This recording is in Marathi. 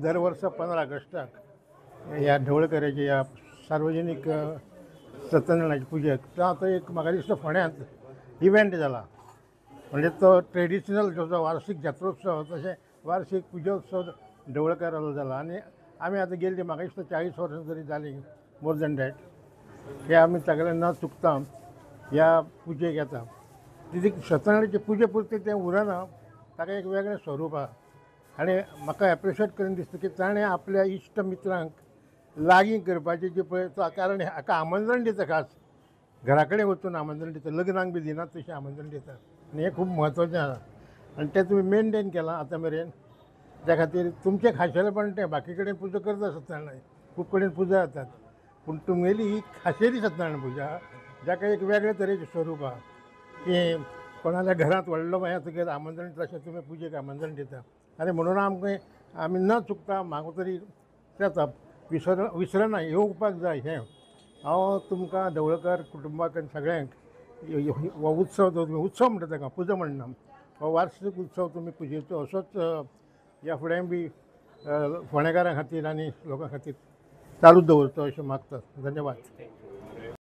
दरवर्षी 15 ऑगस्टाक या ढवळकराच्या या सार्वजनिक सत्यनारायणाची पुजेक तो आता एक म्हाका दिसता फोंड्यांत इव्हेंट जाला म्हणजे तो ट्रेडिशनल जो वार्षिक जात्रोत्सव तशें वार्षिक पुजोत्सव ढवळकारालो जाला आनी आमी आतां गेल्ली म्हाका दिसता 40 वर्सां तरी जालीं मोर दॅन डॅट हे आमी सगळे न चुकता ह्या पुजेक येता ती सत्यनारायणाची पुजे पुरते तें उरना ताका एक वेगळें स्वरूप आहा आनी म्हाका एप्रिशिएट करून दिसता की ताणें आपल्या इश्ट मित्रांक लागीं करपाचें जे पळय तो कारण हाका आमंत्रण दिता खास घरा कडेन वचून आमंत्रण दिता लग्नाक बी दिनात तशें आमंत्रण दिता आनी हें खूब म्हत्वाचें आसा आनी तें तुमी मेनटेन केलां आतां मेरेन त्या खातीर तुमचें खाशेलपण तें बाकी कडेन पुजा करता सत्यनारायण खूब कडेन पुजा जातात पूण तुमगेली ही खाशेली सत्यनारायण पुजा जाका एक वेगळे तरेचें स्वरूप आहा की कोणाल्या घरांत व्हडलो मागीर आमंत्रण तशें तुमी पुजेक आमंत्रण दिता आनी म्हणून आमी न चुकता म्हाका तरी येता विसरना येवपाक जाय हें हांव तुमकां ढवळकर कुटुंबाक आनी सगळ्यांक हो उत्सव जो तुमी उत्सव म्हणटा ताका पुजा म्हणना हो वार्षिक उत्सव तुमी पुजेचो असोच ह्या फुडें बी फोंडेकारां खातीर आनी लोकां खातीर चालूच दवरचो अशें मागता धन्यवाद.